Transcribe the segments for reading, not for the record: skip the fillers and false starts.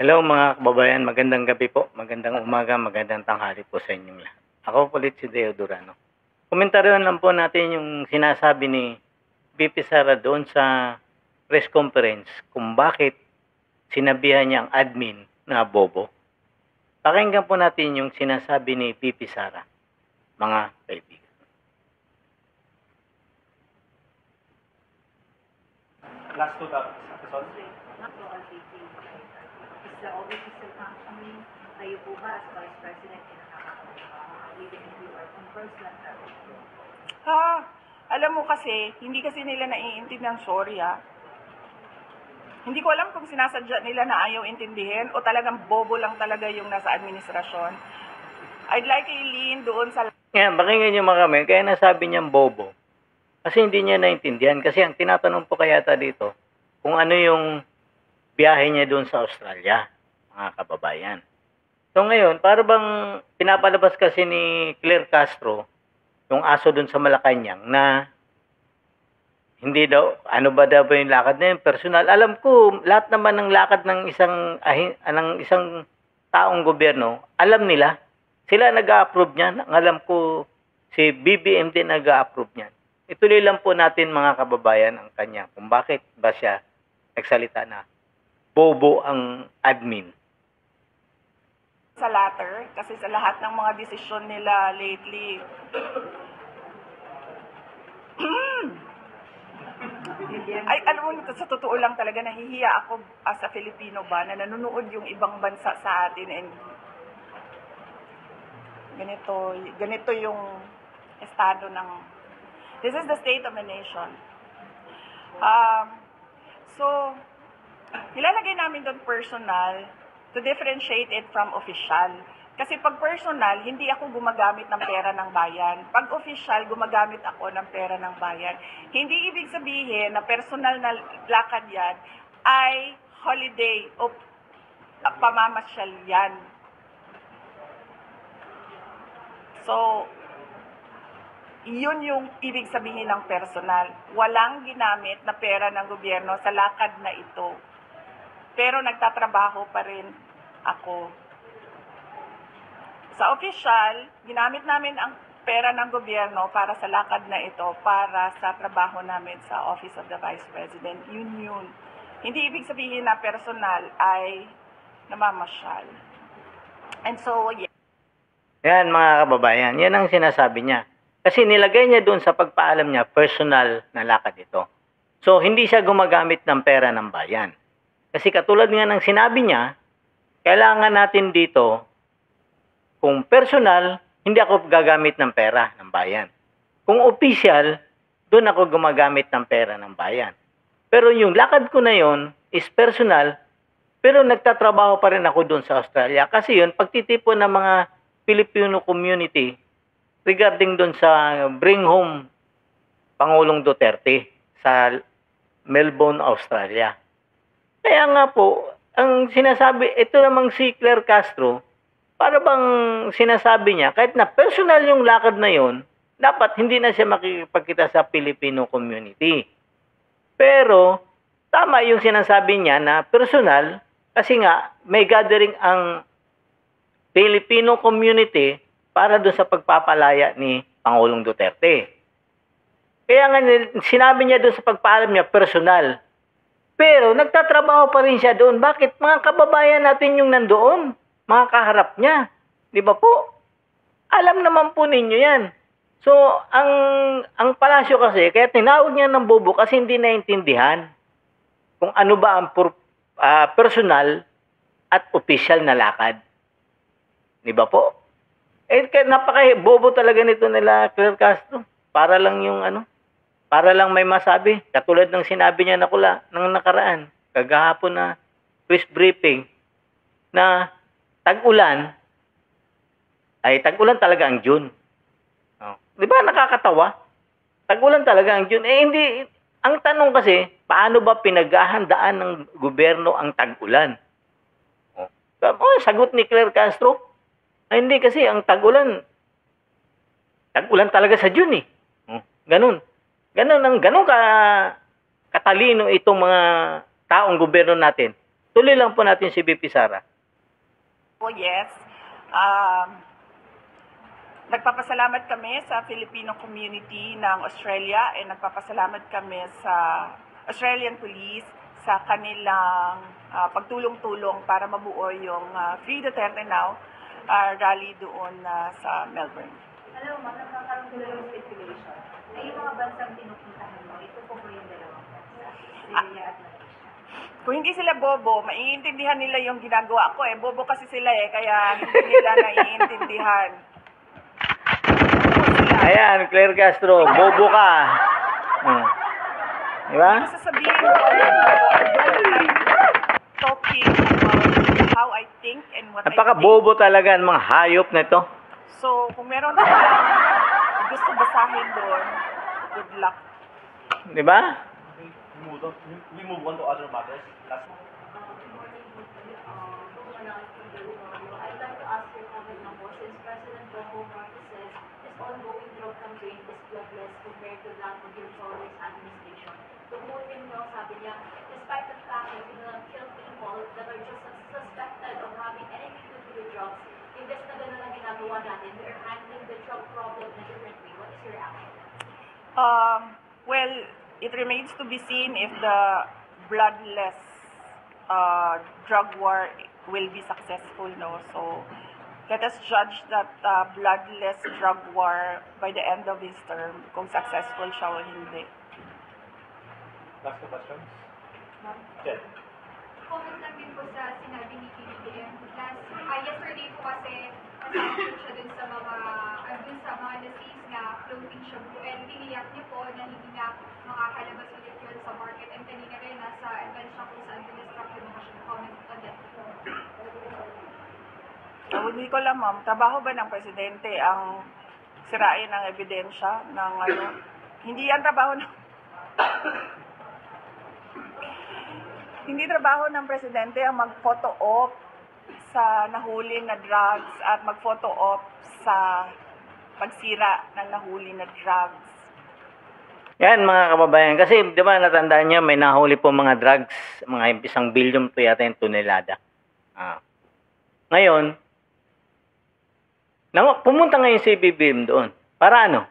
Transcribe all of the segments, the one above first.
Hello mga kababayan, magandang gabi po, magandang umaga, magandang tanghali po sa inyong lahat. Ako po ulit si Deo Durano. Komentaryon lang po natin yung sinasabi ni VP Sara doon sa press conference kung bakit sinabihan niya ang admin na bobo. Pakinggan po natin yung sinasabi ni VP Sara, mga kaibigan. Last two topics. Episode. Is the office still functioning? Kayo po ba as Vice President even if you are on personal level? Alam mo kasi, hindi kasi nila naiintindihan, sorry Hindi ko alam kung sinasadya nila na ayaw intindihin o talagang bobo lang talaga yung nasa administrasyon. I'd like to lean doon sa... Yan, pakinggan niyo mga kami, kaya nasabi niyang bobo. Kasi hindi niya naintindihan. Kasi ang tinatanong po kaya dito, kung ano yung biyahe niya doon sa Australia, mga kababayan. So ngayon, para bang pinapalabas kasi ni Claire Castro, yung aso doon sa Malacanang, na hindi daw, ano ba daw yung lakad na yun, personal. Alam ko, lahat naman ng lakad ng isang taong gobyerno, alam nila. Sila nag-a-approve niyan. Ang alam ko, si BBM din nag-a-approve niyan. Ituloy lang po natin mga kababayan ang kanya kung bakit ba siya nagsalita na bobo ang admin. Sa latter, kasi sa lahat ng mga desisyon nila lately, ay, alam mo, sa totoo lang talaga, nahihiya ako as a Filipino ba, na nanonood yung ibang bansa sa atin and ganito yung estado ng, this is the state of the nation. So, nilalagay namin doon personal to differentiate it from official. Kasi pag personal, hindi ako gumagamit ng pera ng bayan. Pag official, gumagamit ako ng pera ng bayan. Hindi ibig sabihin na personal na lakad yan ay holiday o pamamasyal yan. So, yun yung ibig sabihin ng personal. Walang ginamit na pera ng gobyerno sa lakad na ito. Pero nagtatrabaho pa rin ako. Sa official, ginamit namin ang pera ng gobyerno para sa lakad na ito, para sa trabaho namin sa Office of the Vice President. Yun. Hindi ibig sabihin na personal ay namamasyal. And so, yeah. Yan mga kababayan, yan ang sinasabi niya. Kasi nilagay niya doon sa pagpaalam niya, personal na lakad ito. So, hindi siya gumagamit ng pera ng bayan. Kasi katulad nga ng sinabi niya, kailangan natin dito, kung personal, hindi ako gagamit ng pera ng bayan. Kung official, doon ako gumagamit ng pera ng bayan. Pero yung lakad ko na yon is personal, pero nagtatrabaho pa rin ako doon sa Australia. Kasi yun, pagtitipon ng mga Filipino community regarding doon sa Bring Home Pangulong Duterte sa Melbourne, Australia. Kaya nga po, ang sinasabi, ito namang si Claire Castro, para bang sinasabi niya, kahit na personal yung lakad na yon, dapat hindi na siya makikipagkita sa Filipino community. Pero, tama yung sinasabi niya na personal, kasi nga, may gathering ang Filipino community para doon sa pagpapalaya ni Pangulong Duterte. Kaya nga, sinabi niya doon sa pagpaalam niya, personal. Pero nagtatrabaho pa rin siya doon. Bakit? Mga kababayan natin yung nandoon. Mga kaharap niya. Di ba po? Alam naman po ninyo yan. So, ang palasyo kasi, kaya tinawag niya ng bobo kasi hindi naintindihan kung ano ba ang personal at official na lakad. Di ba po? Napaka-bobo talaga nito nila Claire Castro. Para lang yung para lang may masabi. Katulad ng sinabi niya ng nakaraan, kagahapon na press briefing, na tag-ulan talaga ang June. Oh. Di ba nakakatawa? Tag-ulan talaga ang June. Hindi. Ang tanong kasi, paano ba pinaghahandaan ng gobyerno ang tag-ulan? Sagot ni Claire Castro, hindi kasi ang tag-ulan talaga sa June . Ganun katalino itong mga taong gobyerno natin Tuloy lang po natin si BP Sara. Oh, yes. Nagpapasalamat kami sa Filipino community ng Australia and nagpapasalamat kami sa Australian Police sa kanilang pagtulong-tulong para mabuo yung Free Duterte Now rally doon sa Melbourne. Alam mo, nagkakaroon ko lang ng speculation. Ay, yung mga bansang pinupuntahan mo, ito po ba yung dalawang bansa? Australia at Malaysia. Kung hindi sila bobo, maiintindihan nila yung ginagawa ko eh. Bobo kasi sila eh, kaya hindi nila naiintindihan. Ayan, Claire Castro, bobo ka. Di ba? Ano sasabihin ko, I don't like talking about how I think and what I think. Napaka-bobo talaga ang mga hayop na ito. So, kung meron silang gusto basahin doon, good luck. Di ba? We move on to other matters. Last one. I'd like to ask your comment na po, since President Bongbong Marcos says his ongoing drug campaign is bloodless compared to that of your Flores administration. Tumutin mo, sabi niya, despite the fact that you have killed people that are just suspected of having anything to do with drugs, imbes na gano'n ang ginagawa natin, we are handling the drug problem in a different way. What is your reaction? Well, it remains to be seen if the bloodless drug war will be successful, no? So, let us judge that bloodless drug war by the end of his term, kung successful siya o hindi. Last two questions. Jen. Comment lang din po sa sinabi ni PBBM. Yesterday po kasi nasabi siya dun sa mga na-seize na floating siya po. And tiniyak niya po na hindi na makakalabas ulit yun sa market. And kanina rin nasa event siya kung saan dinestructive na siya. Comment on that po. Hindi ko alam, ma'am. Trabaho ba ng presidente ang sirain ng ebidensya ng ano? Hindi yan trabaho ng... Hindi trabaho ng presidente ang mag-photo op sa nahuli na drugs at mag-photo op sa pagsira ng nahuli na drugs. Yan mga kababayan. Kasi di ba natandaan niyo may nahuli po mga drugs, mga 1 billion po yata yung tonelada. Ngayon, pumunta ngayon si BBM doon. Para ano?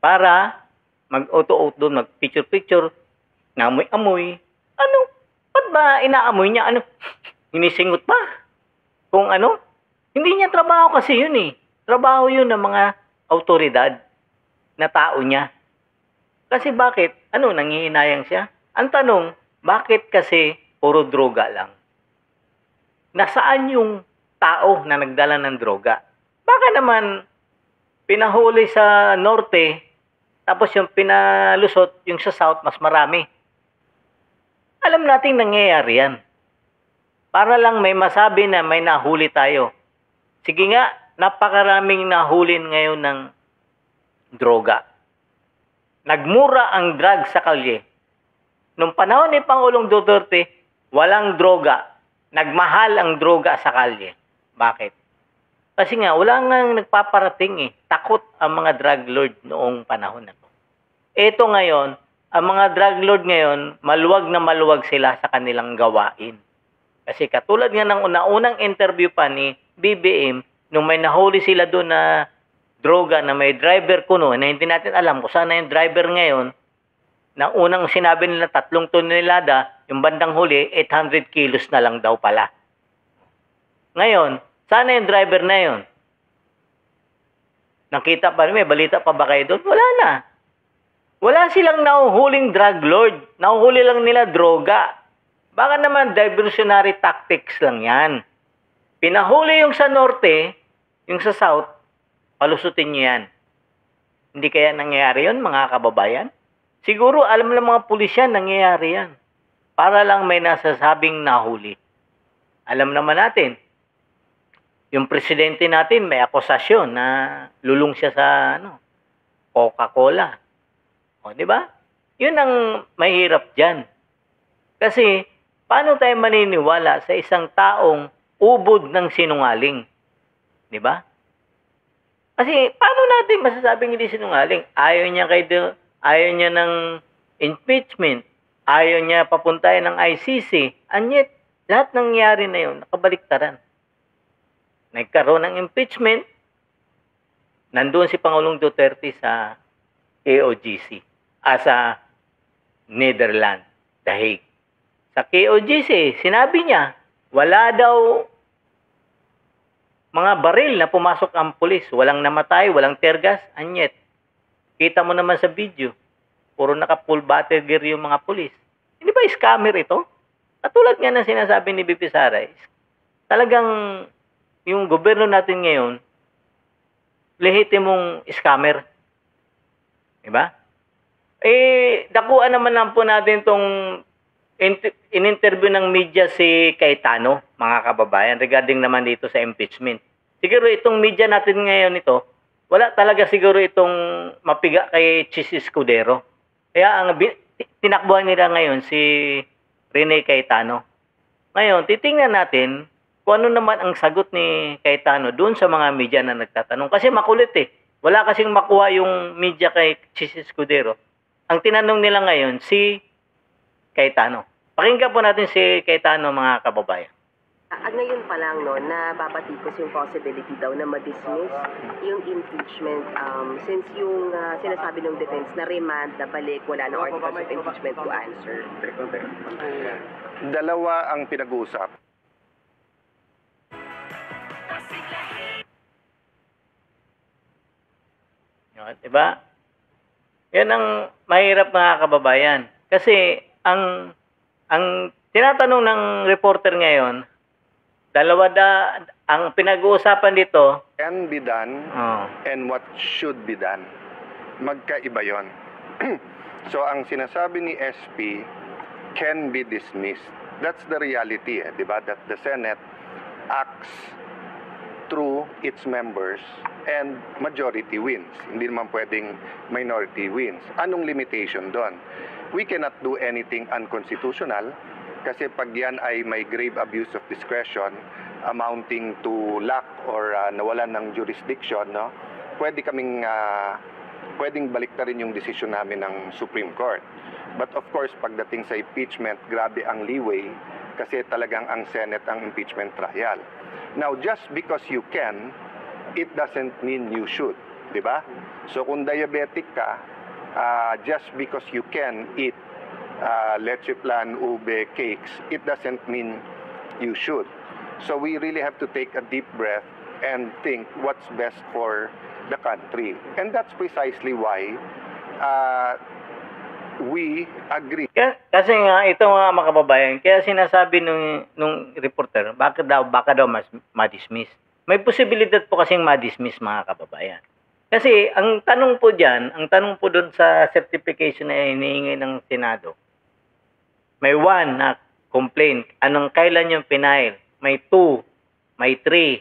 Para mag-auto-out doon, mag-picture-picture, namoy-amoy. Ano? Ba't ba inaamoy niya? Ano? Hinisingot pa? Kung ano? Hindi niya trabaho kasi yun eh. Trabaho yun ng mga autoridad na tao niya. Kasi bakit? Ano? Nangihinayang siya? Ang tanong, bakit kasi puro droga lang? Nasaan yung tao na nagdala ng droga? Baka naman pinahuli sa norte, tapos yung pinalusot, yung sa south, mas marami. Alam nating nangyayari yan. Para lang may masabi na may nahuli tayo. Sige nga, napakaraming nahulin ngayon ng droga. Nagmura ang drug sa kalye. Nung panahon ni Pangulong Duterte, walang droga. Nagmahal ang droga sa kalye. Bakit? Kasi nga, wala nga nagpaparating eh. Takot ang mga drug lord noong panahon na to. Ito ngayon, ang mga drug lord ngayon, maluwag na maluwag sila sa kanilang gawain. Kasi katulad nga ng unang interview pa ni BBM, nung may nahuli sila doon na droga na may driver kuno, na hindi natin alam kung saan na yung driver ngayon, na unang sinabi nila 3 tonelada, yung bandang huli, 800 kilos na lang daw pala. Ngayon, saan na yung driver na yun? Nakita pa, may balita pa ba kayo doon? Wala na. Wala silang nahuhuling drug lord. Nahuhuli lang nila droga. Baka naman diversionary tactics lang yan. Pinahuli yung sa norte, yung sa south, palusutin nyo yan. Hindi kaya nangyayari yun, mga kababayan? Siguro, alam ng mga pulisyan, nangyayari yan. Para lang may nasasabing nahuli. Alam naman natin, yung presidente natin may akusasyon na lulong siya sa Coca-Cola. O, di ba? Yun ang mahirap dyan. Kasi, paano tayo maniniwala sa isang taong ubod ng sinungaling? Di ba? Kasi, paano natin masasabing hindi sinungaling? Ayaw niya ng impeachment. Ayaw niya papuntahin ng ICC. And yet, lahat nangyari na yun, nakabaliktaran. Nagkaroon ng impeachment, nandun si Pangulong Duterte sa KOGC, sa Netherlands, The Hague. Sa KOGC, sinabi niya, wala daw mga baril na pumasok ang pulis. Walang namatay, walang tergas, anyet. Kita mo naman sa video, puro naka-full battle gear yung mga pulis. Hindi ba scammer ito? Katulad nga ng sinasabi ni BP Sara, talagang yung gobyerno natin ngayon, lehitimong scammer. Diba? Dakuan naman lang po natin itong in-interview ng media si Cayetano, mga kababayan, regarding naman dito sa impeachment. Siguro itong media natin ngayon ito, wala talaga siguro itong mapiga kay Chis Escudero. Kaya ang tinakbuhan nila ngayon si Rene Cayetano. Ngayon, titingnan natin kung ano naman ang sagot ni Cayetano doon sa mga media na nagtatanong. Kasi makulit eh. Wala kasing makuha yung media kay Chis Escudero. Ang tinanong nila ngayon, si Cayetano. Pakinggan po natin si Cayetano, mga kababayan. Ngayon pa lang, no, nababatikos yung possibility daw na ma-dismiss yung impeachment since yung sinasabi ng defense na remand, na balik, wala na articles of impeachment to answer. Dalawa ang pinag-uusap. Diba? Yan ang mahirap, mga kababayan. Kasi ang tinatanong ng reporter ngayon, ang pinag-uusapan dito, Can be done and what should be done. Magkaiba yon. So ang sinasabi ni SP can be dismissed. That's the reality, di ba? That the Senate acts through its members and majority wins. Hindi naman pwedeng minority wins. Anong limitation doon? We cannot do anything unconstitutional kasi pag yan ay may grave abuse of discretion amounting to lack or nawalan ng jurisdiction, no? Pwedeng baliktarin yung decision namin ng Supreme Court. But of course, pagdating sa impeachment, grabe ang leeway kasi talagang ang Senate ang impeachment trial. Now, just because you can, it doesn't mean you should, di ba? So kung diabetic ka, just because you can eat leche flan, ube, cakes, it doesn't mean you should. So we really have to take a deep breath and think what's best for the country. And that's precisely why we agree. Kasi nga, ito mga makababayan, kaya sinasabi nung reporter, baka daw ma-dismiss. May posibilidad po kasing ma-dismiss, mga kababayan. Kasi ang tanong po doon sa certification na hinihingi ng Senado, may 1 na complaint, kailan yung pinail? May 2, may 3,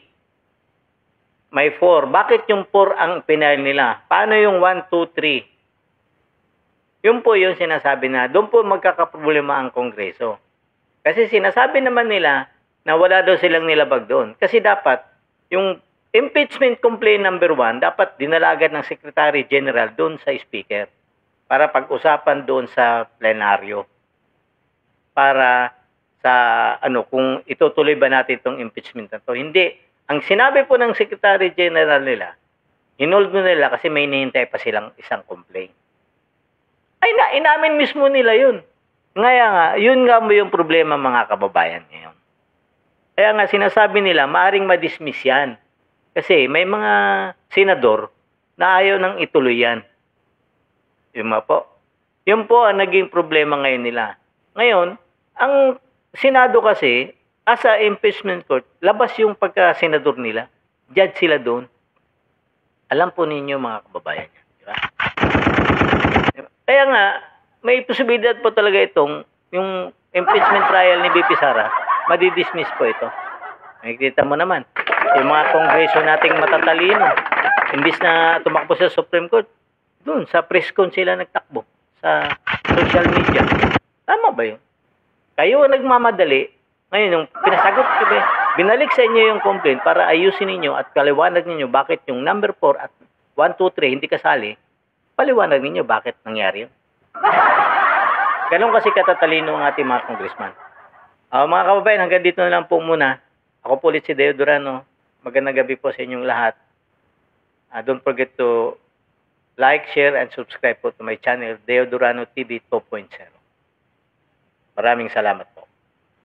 may 4. Bakit yung 4 ang pinail nila? Paano yung 1, 2, 3? Yun po yung sinasabi na doon po magkakaproblema ang Kongreso. Kasi sinasabi naman nila na wala daw silang nilabag doon. Kasi dapat yung impeachment complaint number 1 dapat dinalagan ng Secretary General doon sa Speaker para pag-usapan doon sa plenaryo. Para sa kung itutuloy ba natin itong impeachment na to. Hindi. Ang sinabi po ng Secretary General nila, hinold nila kasi may hinihintay pa silang isang complaint. Ay inamin mismo nila yun. Ngaya nga, yun nga mo yung problema, mga kababayan ngayon. Kaya nga sinasabi nila, maaring ma-dismiss yan. Kasi may mga senador na ayaw nang ituloy yan. Yun po ang naging problema ngayon nila. Ngayon, ang Senado kasi, as a impeachment court, labas yung pagka-senador nila. Judge sila doon. Alam po ninyo, mga kababayan. Diba? Kaya nga, may posibilidad po talaga yung impeachment trial ni BP Sara, madidismiss po ito. Nakikita mo naman, yung mga kongreso nating matatalino, imbis na tumakbo sa Supreme Court, doon, sa press con sila nagtakbo, sa social media. Tama ba yun? Kayo nagmamadali, ngayon yung pinasagot ko, binalik sa inyo yung complaint para ayusin ninyo at paliwanag ninyo bakit yung number 4 at 1, 2, 3 hindi kasali, paliwanag ninyo bakit nangyari yun. Ganun kasi katatalino ang ating mga congressman. Mga kababayan, hanggang dito na lang po muna. Ako po ulit si Deo Durano. Magandang gabi po sa inyong lahat. Don't forget to like, share, and subscribe po to my channel, Deo Durano TV 2.0. Maraming salamat.